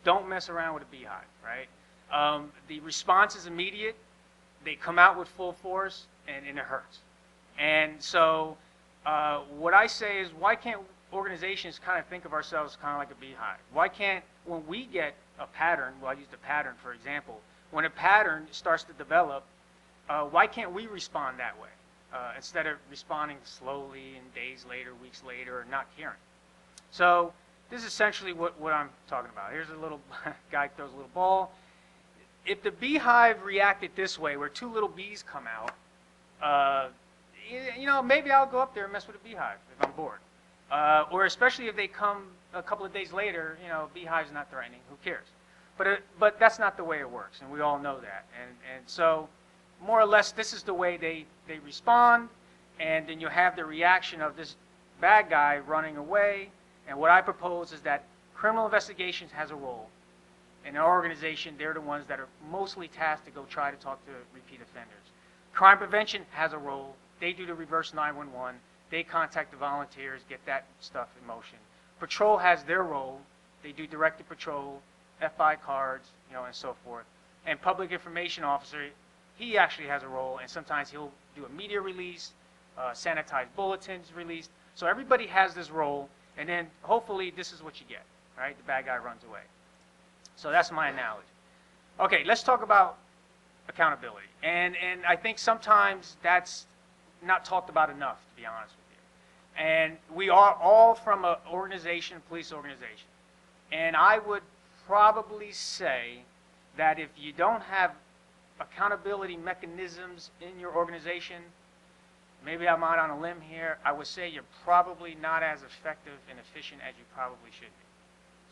don't mess around with a beehive, right? The response is immediate. They come out with full force, and it hurts. And so what I say is, why can't organizations kind of think of ourselves kind of like a beehive? Why can't, when we get a pattern, well, I used a pattern for example, when a pattern starts to develop, why can't we respond that way instead of responding slowly and days later, weeks later, or not caring? So this is essentially what I'm talking about. Here's a little guy throws a little ball. If the beehive reacted this way, where 2 little bees come out, maybe I'll go up there and mess with a beehive if I'm bored. Or especially if they come a couple of days later, beehive's not threatening, who cares? But that's not the way it works, and we all know that. And so more or less this is the way they respond, and then you have the reaction of this bad guy running away. And what I propose is that criminal investigations has a role. In our organization, they're the ones that are mostly tasked to go try to talk to repeat offenders. Crime prevention has a role. They do the reverse 911. They contact the volunteers, get that stuff in motion. Patrol has their role. They do directed patrol, FI cards, and so forth. And public information officer, he actually has a role, and sometimes he'll do a media release, sanitized bulletins released. So everybody has this role, and then hopefully this is what you get, right? The bad guy runs away. So that's my analogy. Okay, let's talk about accountability. And I think sometimes that's not talked about enough, to be honest with you. And we are all from an organization, police organization. And I would probably say that if you don't have accountability mechanisms in your organization, maybe I'm out on a limb here, I would say you're probably not as effective and efficient as you probably should be.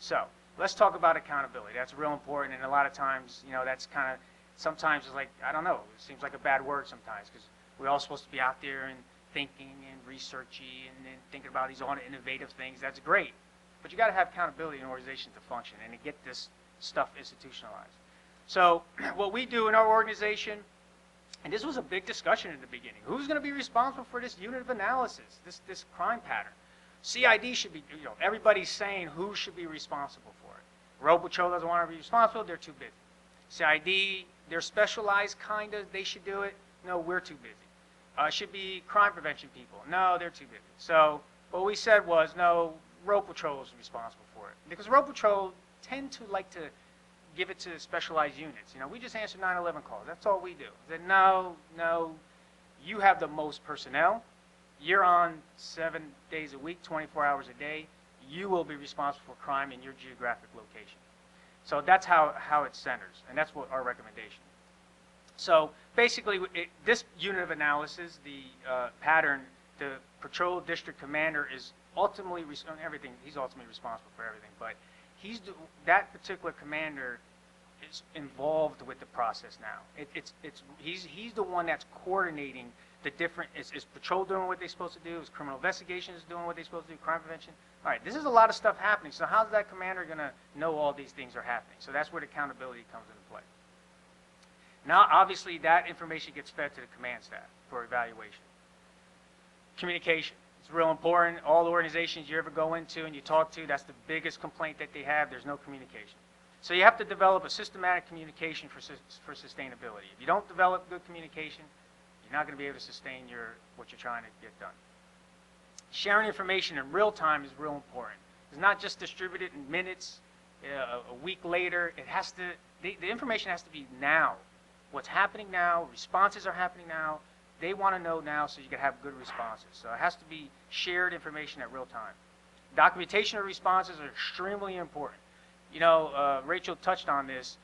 So let's talk about accountability. That's real important, and a lot of times, that's kind of, sometimes it's like, I don't know, it seems like a bad word sometimes, because we're all supposed to be out there and thinking and researchy and thinking about these all innovative things. That's great. But you got to have accountability in organizations to function and to get this stuff institutionalized. So what we do in our organization, and this was a big discussion in the beginning, who's going to be responsible for this unit of analysis, this crime pattern? CID should be, everybody's saying who should be responsible for it. Road Patrol doesn't want to be responsible, they're too busy. CID, they're specialized, kind of, they should do it. No, we're too busy. Should be crime prevention people. No, they're too busy. So what we said was, no, Road Patrol is responsible for it. Because Road Patrol tend to like to give it to specialized units. We just answer 911 calls. That's all we do. Then no, you have the most personnel. You're on 7 days a week, 24 hours a day. You will be responsible for crime in your geographic location. So that's how it centers, and that's what our recommendation. So basically, this unit of analysis, the pattern, the patrol district commander is ultimately everything. He's ultimately responsible for everything, but that particular commander is involved with the process now. He's the one that's coordinating the different. Is patrol doing what they're supposed to do? Is criminal investigations doing what they're supposed to do? Crime prevention. All right, this is a lot of stuff happening. So how's that commander going to know all these things are happening? So that's where the accountability comes into play. Now, obviously, that information gets fed to the command staff for evaluation. Communication. It's real important. All the organizations you ever go into and you talk to, that's the biggest complaint that they have. There's no communication. So you have to develop a systematic communication for sustainability. If you don't develop good communication, you're not going to be able to sustain what you're trying to get done. Sharing information in real time is real important. It's not just distributed in minutes, a week later. It has to. The information has to be now. What's happening now? Responses are happening now. They want to know now, so you can have good responses. So it has to be shared information at real time. Documentation of responses are extremely important. Rachel touched on this.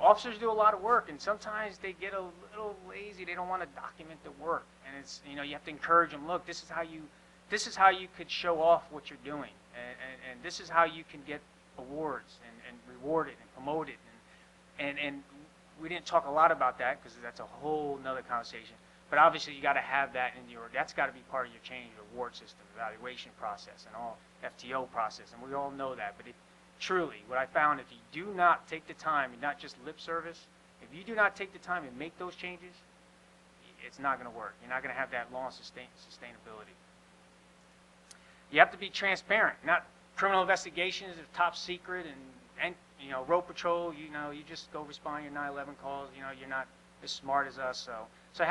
Officers do a lot of work, and sometimes they get a little lazy. They don't want to document the work, and it's you have to encourage them. Look, this is how you could show off what you're doing, and this is how you can get awards and rewarded and promoted, and we didn't talk a lot about that because that's a whole nother conversation. But obviously, you got to have that in that's got to be part of your change award system, evaluation process, and all FTO process, and we all know that. But truly, what I found, if you do not take the time, and not just lip service, if you do not take the time and make those changes, it's not going to work. You're not going to have that long sustainability. You have to be transparent. Not criminal investigations are top secret, and road patrol. You just go respond your 911 calls. You're not as smart as us. So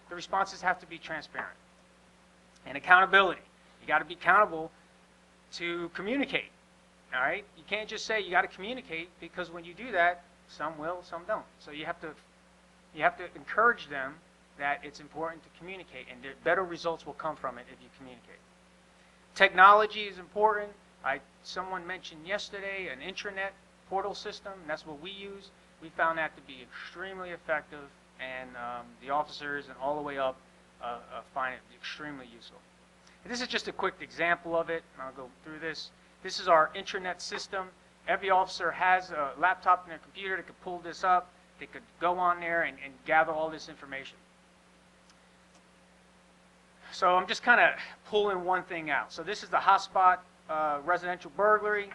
the responses have to be transparent. And accountability. You got to be accountable to communicate. All right. You can't just say you got to communicate, because when you do that, some will, some don't. So you have to encourage them that it's important to communicate, and better results will come from it if you communicate. Technology is important. Someone mentioned yesterday an intranet portal system. That's what we use. We found that to be extremely effective, and the officers and all the way up find it extremely useful. And this is just a quick example of it. I'll go through this. This is our intranet system. Every officer has a laptop and a computer that could pull this up. They could go on there and gather all this information. So I'm just kind of pulling one thing out. So this is the hotspot residential burglary.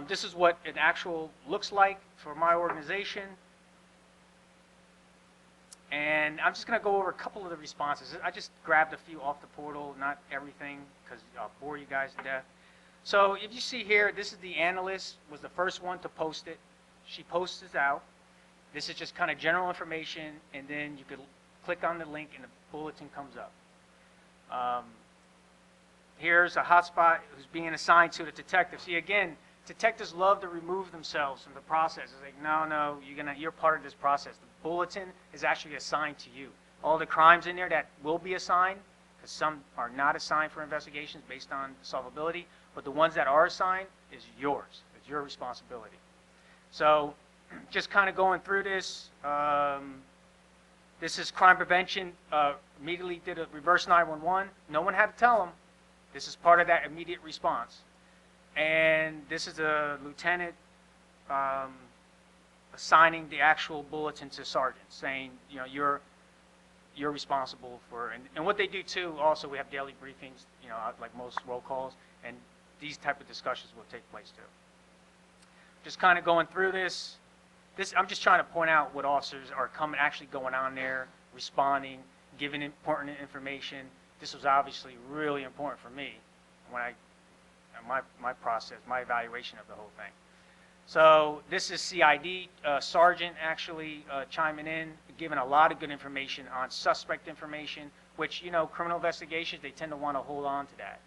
This is what an actual looks like for my organization. And I'm just going to go over a couple of the responses. I just grabbed a few off the portal, not everything, because I'll bore you guys to death. So if you see here, this is the analyst, was the first one to post it. She posts this out. This is just kind of general information, and then you could click on the link and the bulletin comes up. Here's a hotspot who's being assigned to the detective. See, again, detectives love to remove themselves from the process. It's like, no, you're part of this process. The bulletin is actually assigned to you. All the crimes in there that will be assigned, because some are not assigned for investigations based on solvability, but the ones that are assigned is yours. It's your responsibility. So just kind of going through this, this is crime prevention. Immediately did a reverse 911. No one had to tell them. This is part of that immediate response. And this is a lieutenant assigning the actual bulletin to sergeants, saying, you're responsible for, and what they do too, also we have daily briefings, like most roll calls, and these type of discussions will take place too. Just kind of going through this, I'm just trying to point out what officers are actually going on there, responding, giving important information. This was obviously really important for me when my process, my evaluation of the whole thing. So this is CID, Sergeant actually chiming in, giving a lot of good information on suspect information, which, criminal investigations, they tend to want to hold on to that.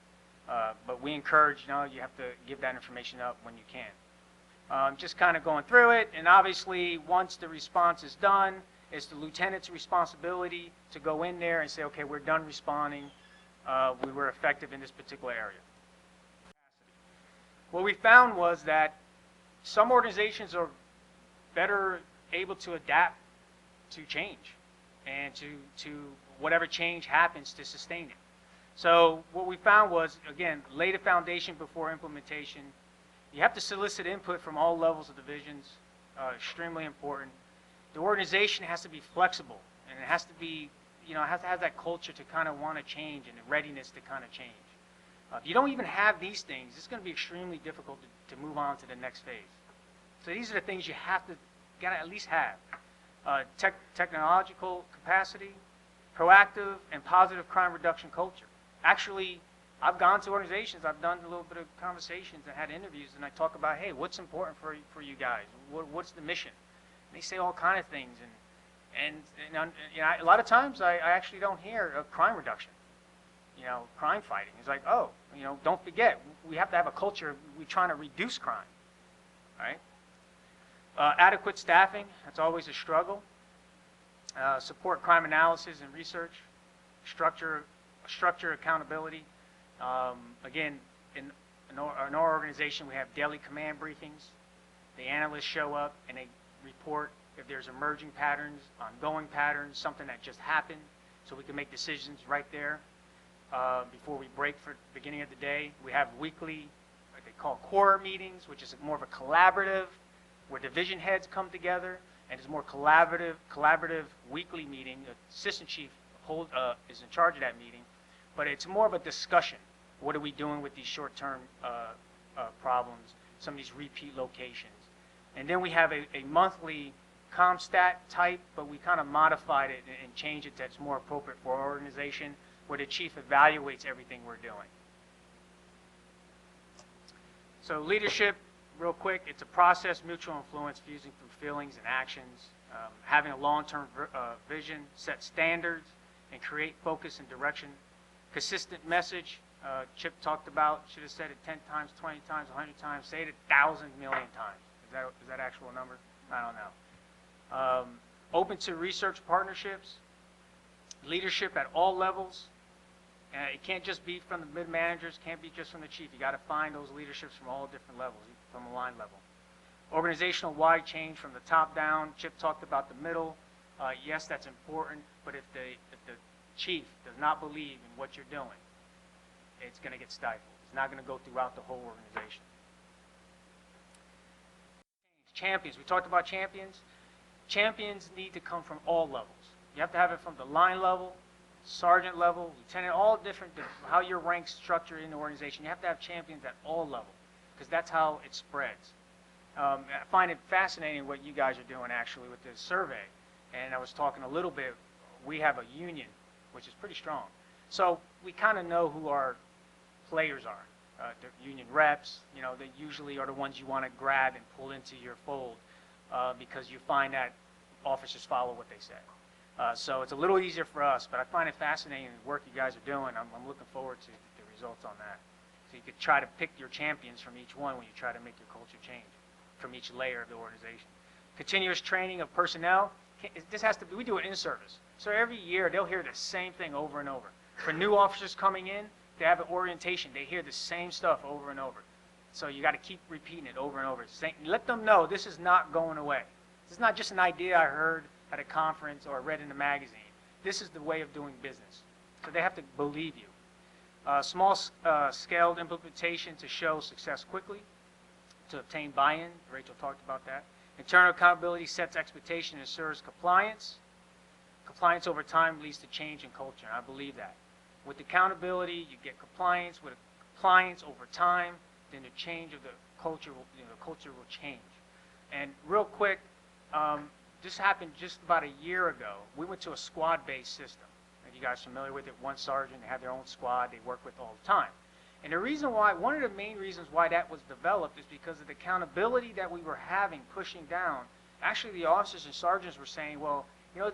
But we encourage, you have to give that information up when you can. Just kind of going through it, and obviously once the response is done, it's the lieutenant's responsibility to go in there and say, okay, we're done responding. We were effective in this particular area. What we found was that some organizations are better able to adapt to change and to whatever change happens to sustain it. So what we found was, again, lay the foundation before implementation. You have to solicit input from all levels of divisions, extremely important. The organization has to be flexible, and it has to be, has to have that culture to kind of want to change and the readiness to kind of change. If you don't even have these things, it's going to be extremely difficult to move on to the next phase. So these are the things you gotta at least have. Technological capacity, proactive and positive crime reduction culture. Actually, I've gone to organizations, I've done a little bit of conversations and had interviews, and I talk about, hey, what's important for you guys? What's the mission? And they say all kind of things, and a lot of times I actually don't hear of crime reduction. Crime fighting. It's like, oh, don't forget, we have to have a culture, we're trying to reduce crime, right? Adequate staffing, that's always a struggle. Support crime analysis and research. Structure accountability. Again, in our organization, we have daily command briefings. The analysts show up and they report if there's emerging patterns, ongoing patterns, something that just happened, so we can make decisions right there. Before we break for the beginning of the day, we have weekly, what they call core meetings, which is more of a collaborative, where division heads come together, and it's more collaborative weekly meeting. The assistant chief is in charge of that meeting, but it's more of a discussion. What are we doing with these short-term problems, some of these repeat locations? And then we have a monthly ComStat type, but we kind of modified it and changed it that's more appropriate for our organization, where the chief evaluates everything we're doing. So leadership, real quick, it's a process, mutual influence, fusing through feelings and actions, having a long-term vision, set standards, and create focus and direction. Consistent message, Chip talked about, should have said it 10 times, 20 times, 100 times, say it 1,000 million times. Is that actual number? I don't know. Open to research partnerships, leadership at all levels. It can't just be from the mid-managers, can't be just from the chief. You got to find those leaderships from all different levels, from the line level. Organizational wide change from the top down. Chip talked about the middle. Yes, that's important, but if the chief does not believe in what you're doing, it's going to get stifled. It's not going to go throughout the whole organization. Champions. We talked about champions. Champions need to come from all levels. You have to have it from the line level, sergeant level, lieutenant, all different, how your ranks structure in the organization. You have to have champions at all levels, because that's how it spreads. I find it fascinating what you guys are doing actually with this survey. And I was talking a little bit, we have a union, which is pretty strong. So we kind of know who our players are. The union reps, they usually are the ones you want to grab and pull into your fold because you find that officers follow what they say. So it's a little easier for us, but I find it fascinating the work you guys are doing. I'm looking forward to the results on that. So you could try to pick your champions from each one when you try to make your culture change from each layer of the organization. Continuous training of personnel. This has to be, we do it in service. So every year they'll hear the same thing over and over. For new officers coming in, they have an orientation. They hear the same stuff over and over. So you got to keep repeating it over and over. Let them know this is not going away. This is not just an idea I heard at a conference or read in a magazine. This is the way of doing business. So they have to believe you. Small-scaled implementation to show success quickly, to obtain buy-in. Rachel talked about that. Internal accountability sets expectation and ensures compliance. Compliance over time leads to change in culture. I believe that. With accountability, you get compliance. With compliance over time, then the change of the culture will change. And real quick, this happened just about a year ago. We went to a squad-based system. Are you guys familiar with it? One sergeant, they have their own squad they work with all the time. And the reason why, one of the main reasons why that was developed is because of the accountability that we were having pushing down. Actually, the officers and sergeants were saying, well, you know,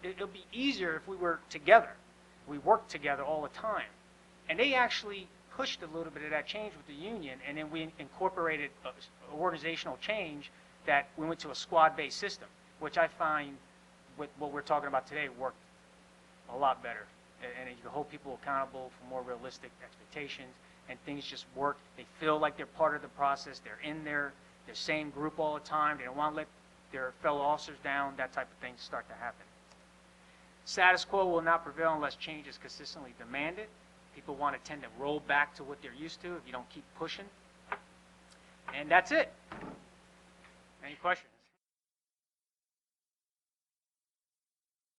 it'll be easier if we were together. We worked together all the time. And they actually pushed a little bit of that change with the union, and then we incorporated organizational change that we went to a squad-based system, which I find with what we're talking about today worked a lot better. And you can hold people accountable for more realistic expectations, and things just work. They feel like they're part of the process. They're in their same group all the time. They don't want to let their fellow officers down. That type of things start to happen. Status quo will not prevail unless change is consistently demanded. People want to tend to roll back to what they're used to if you don't keep pushing. And that's it. Any questions?